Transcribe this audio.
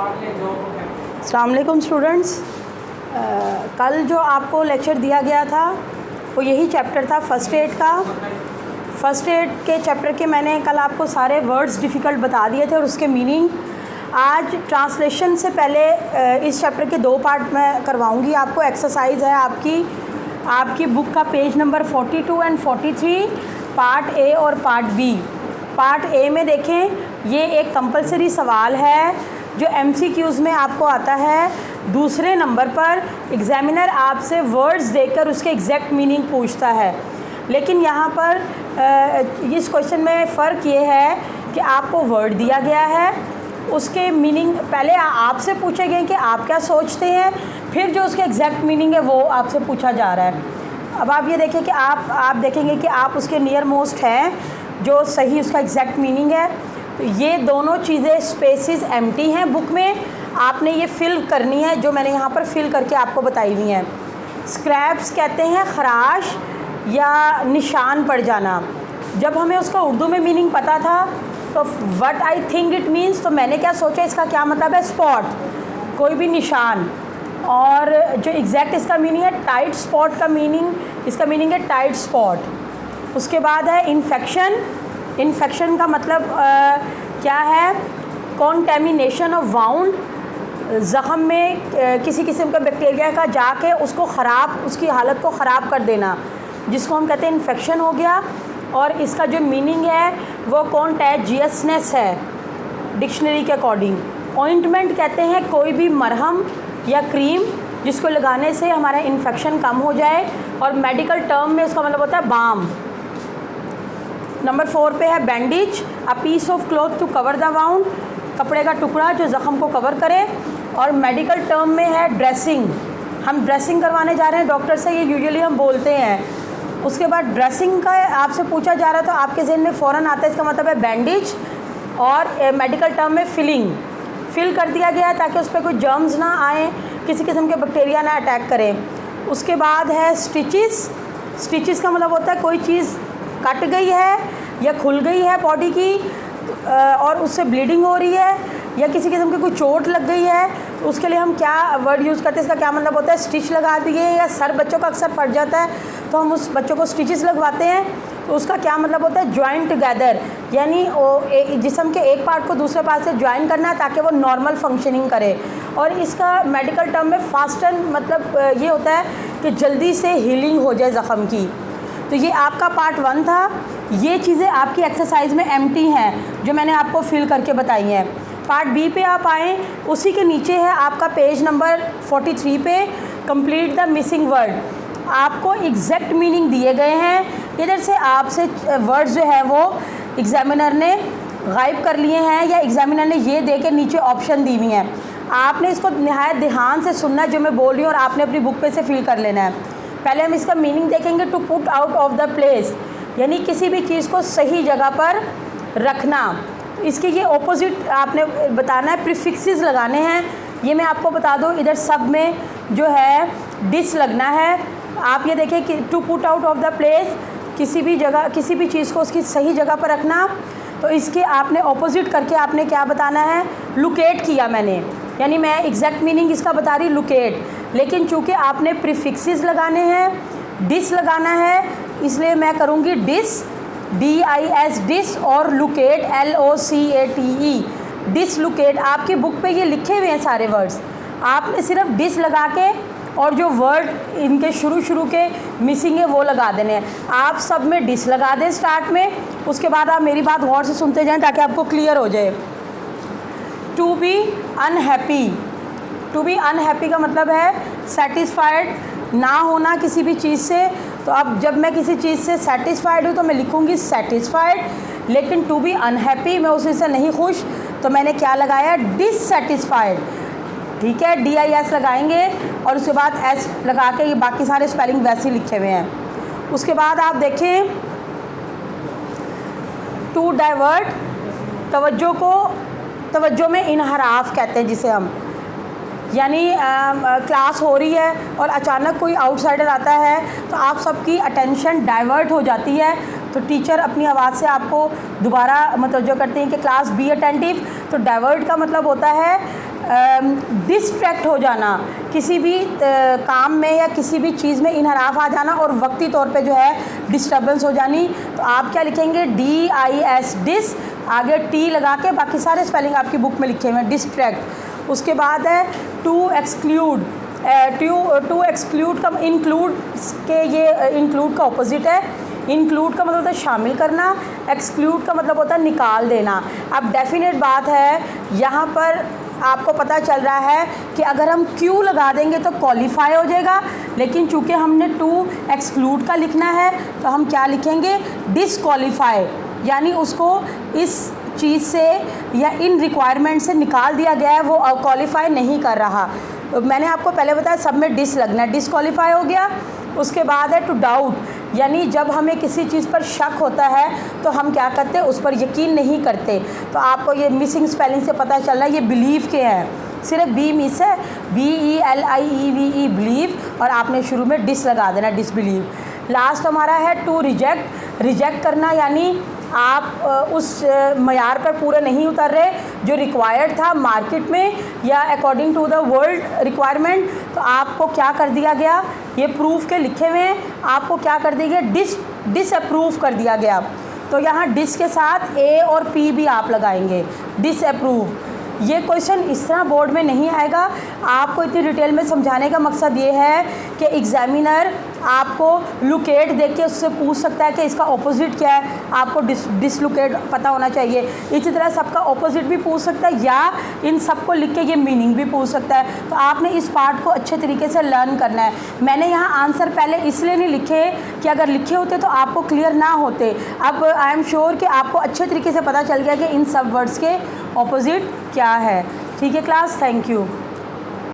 अस्सलाम वालेकुम स्टूडेंट्स। कल जो आपको लेक्चर दिया गया था वो यही चैप्टर था फ़र्स्ट एड का। फ़र्स्ट एड के चैप्टर के मैंने कल आपको सारे वर्ड्स डिफ़िकल्ट बता दिए थे और उसके मीनिंग। आज ट्रांसलेशन से पहले इस चैप्टर के दो पार्ट मैं करवाऊंगी आपको। एक्सरसाइज है आपकी बुक का page number 42 and 43, part A और पार्ट बी। पार्ट ए में देखें, ये एक कंपलसरी सवाल है जो MCQs में आपको आता है। दूसरे नंबर पर एग्ज़ामिनर आपसे वर्ड्स देकर उसके एग्जैक्ट मीनिंग पूछता है, लेकिन यहाँ पर इस क्वेश्चन में फ़र्क ये है कि आपको वर्ड दिया गया है, उसके मीनिंग पहले आपसे पूछे गए कि आप क्या सोचते हैं, फिर जो उसके एग्जैक्ट मीनिंग है वो आपसे पूछा जा रहा है। अब आप ये देखें कि आप देखेंगे कि आप उसके नियर मोस्ट हैं जो सही उसका एग्जैक्ट मीनिंग है। तो ये दोनों चीज़ें स्पेसेस एम्प्टी हैं बुक में, आपने ये फिल करनी है जो मैंने यहाँ पर फिल करके आपको बताई हुई हैं। स्क्रैप्स कहते हैं खराश या निशान पड़ जाना। जब हमें उसका उर्दू में मीनिंग पता था तो what I think it means, तो मैंने क्या सोचा इसका क्या मतलब है, स्पॉट, कोई भी निशान। और जो एग्जैक्ट इसका मीनिंग है टाइट स्पॉट का मीनिंग, इसका मीनिंग है टाइट स्पॉट। उसके बाद है इन्फेक्शन। इन्फेक्शन का मतलब क्या है, कॉन्टेमिनेशन ऑफ वाउंड, ज़ख़म में किसी किस्म का बैक्टीरिया का जाके उसको ख़राब, उसकी हालत को ख़राब कर देना, जिसको हम कहते हैं इन्फेक्शन हो गया। और इसका जो मीनिंग है वो कॉन्टेजियसनेस है डिक्शनरी के अकॉर्डिंग। ऑइंटमेंट कहते हैं कोई भी मरहम या क्रीम जिसको लगाने से हमारा इन्फेक्शन कम हो जाए, और मेडिकल टर्म में उसका मतलब होता है बाम। नंबर 4 पे है bandage, a piece of cloth to cover the wound, कपड़े का टुकड़ा जो ज़ख़म को कवर करे। और मेडिकल टर्म में है ड्रेसिंग, हम ड्रेसिंग करवाने जा रहे हैं डॉक्टर से, ये यूजुअली हम बोलते हैं। उसके बाद ड्रेसिंग का आपसे पूछा जा रहा है तो आपके ज़हन में फ़ौरन आता है इसका मतलब है बैंडेज। और मेडिकल टर्म में फिल कर दिया गया है ताकि उस पर कोई जर्म्स ना आए, किसी किस्म के बैक्टीरिया ना अटैक करें। उसके बाद है स्टिचेस। स्टिचेस का मतलब होता है कोई चीज़ कट गई है या खुल गई है बॉडी की और उससे ब्लीडिंग हो रही है, या किसी किस्म की कोई चोट लग गई है, तो उसके लिए हम क्या वर्ड यूज़ करते हैं, इसका क्या मतलब होता है, स्टिच लगा दिए। या सर बच्चों का अक्सर फट जाता है तो हम उस बच्चों को स्टिचेस लगवाते हैं, तो उसका क्या मतलब होता है, ज्वाइन टुगेदर, यानी जिस्म के एक पार्ट को दूसरे पार्ट से ज्वाइन करना है ताकि वो नॉर्मल फंक्शनिंग करे। और इसका मेडिकल टर्म में फास्टन मतलब ये होता है कि जल्दी से हीलिंग हो जाए ज़ख़म की। तो ये आपका पार्ट 1 था। ये चीज़ें आपकी एक्सरसाइज में एम्प्टी हैं जो मैंने आपको फिल करके बताई हैं। पार्ट बी पे आप आएँ, उसी के नीचे है आपका पेज नंबर 43 पे कंप्लीट द मिसिंग वर्ड। आपको एग्जैक्ट मीनिंग दिए गए हैं, इधर से आपसे वर्ड्स जो है वो एग्जामिनर ने गायब कर लिए हैं, या एग्जामिनर ने ये दे के नीचे ऑप्शन दी हुई हैं। आपने इसको नहायत ध्यान से सुनना है जो मैं बोल रही हूँ, और आपने अपनी बुक पे से फिल कर लेना है। पहले हम इसका मीनिंग देखेंगे, to put out of the place, यानी किसी भी चीज़ को सही जगह पर रखना। इसके ये ऑपोजिट आपने बताना है, प्रीफिक्सेस लगाने हैं। ये मैं आपको बता दूँ, इधर सब में जो है डिस लगना है। आप ये देखें कि to put out of the place, किसी भी जगह किसी भी चीज़ को उसकी सही जगह पर रखना। तो इसके आपने ऑपोजिट करके आपने क्या बताना है, लुकेट किया मैंने, यानी मैं एग्जैक्ट मीनिंग इसका बता रही लोकेट, लेकिन चूँकि आपने प्रीफिक्सेस लगाने हैं, डिस लगाना है, इसलिए मैं करूँगी डिस, DIS डिस, और लुकेट LOCATE, डिसलुकेट। आपकी बुक पे ये लिखे हुए हैं सारे वर्ड्स, आपने सिर्फ डिस लगा के और जो वर्ड इनके शुरू के मिसिंग है वो लगा देने हैं। आप सब में डिस लगा दें स्टार्ट में, उसके बाद आप मेरी बात गौर से सुनते जाएं ताकि आपको क्लियर हो जाए। To be unhappy, to be unhappy का मतलब है सेटिस्फाइड ना होना किसी भी चीज़ से। तो अब जब मैं किसी चीज़ से सेटिस्फाइड हूँ तो मैं लिखूँगी सेटिस्फाइड, लेकिन टू बी अनहैप्पी, मैं उसी से नहीं खुश, तो मैंने क्या लगाया, डिससेटिस्फाइड। ठीक है, DIS लगाएंगे और उसके बाद S लगा के, ये बाकी सारे स्पेलिंग वैसे ही लिखे हुए हैं। उसके बाद आप देखें टू डाइवर्ट, तवज्जो को, तवज्जो में इनहराफ कहते हैं जिसे हम, यानी क्लास हो रही है और अचानक कोई आउटसाइडर आता है तो आप सबकी अटेंशन डाइवर्ट हो जाती है, तो टीचर अपनी आवाज़ से आपको दोबारा मतवज्जो करते हैं कि क्लास बी अटेंटिव। तो डाइवर्ट का मतलब होता है डिस्ट्रैक्ट हो जाना, किसी भी काम में या किसी भी चीज़ में इनहराफ आ जाना और वक्ती तौर पे जो है डिस्टर्बेंस हो जानी। तो आप क्या लिखेंगे, DIS डिस, आगे T लगा के, बाकी सारे स्पेलिंग आपकी बुक में लिखे हुए हैं, डिस्ट्रैक्ट। उसके बाद है टू एक्सक्लूड। टू एक्सक्लूड का इंक्लूड के, ये इंक्लूड का ऑपोजिट है। इंक्लूड का मतलब होता है शामिल करना, एक्सक्लूड का मतलब होता है निकाल देना। अब डेफिनेट बात है यहाँ पर आपको पता चल रहा है कि अगर हम क्यू लगा देंगे तो क्वालिफाई हो जाएगा, लेकिन चूंकि हमने टू एक्सक्लूड का लिखना है तो हम क्या लिखेंगे, डिसक्वालीफाई, यानी उसको इस चीज़ से या इन रिक्वायरमेंट से निकाल दिया गया है, वो क्वालिफाई नहीं कर रहा। तो मैंने आपको पहले बताया सब में डिस लगना है, डिसक्वालीफाई हो गया। उसके बाद है टू डाउट, यानी जब हमें किसी चीज़ पर शक होता है तो हम क्या करते हैं, उस पर यकीन नहीं करते। तो आपको ये मिसिंग स्पेलिंग से पता चल रहा है ये बिलीव के हैं, सिर्फ बी मिस है, BELIEVE बिलीव, और आपने शुरू में डिस लगा देना, डिसबिलीव। लास्ट हमारा है टू रिजेक्ट। रिजेक्ट करना यानी आप उस मयार पर पूरे नहीं उतर रहे जो रिक्वायर्ड था मार्केट में या according to the world requirement, तो आपको क्या कर दिया गया, ये प्रूफ के लिखे हुए हैं, आपको क्या कर दिया गया, डिसअप्रूव कर दिया गया। तो यहाँ डिस के साथ A और P भी आप लगाएंगे, डिसअप्रूव। ये क्वेश्चन इस तरह बोर्ड में नहीं आएगा। आपको इतनी डिटेल में समझाने का मकसद ये है कि एग्जामिनर आपको लुकेट देख के उससे पूछ सकता है कि इसका ऑपोजिट क्या है, आपको डिसलुकेट पता होना चाहिए। इसी तरह सबका ऑपोजिट भी पूछ सकता है या इन सबको लिख के ये मीनिंग भी पूछ सकता है। तो आपने इस पार्ट को अच्छे तरीके से लर्न करना है। मैंने यहाँ आंसर पहले इसलिए नहीं लिखे कि अगर लिखे होते तो आपको क्लियर ना होते। अब आई एम श्योर कि आपको अच्छे तरीके से पता चल गया कि इन सब वर्ड्स के ऑपोजिट क्या है। ठीक है क्लास, थैंक यू।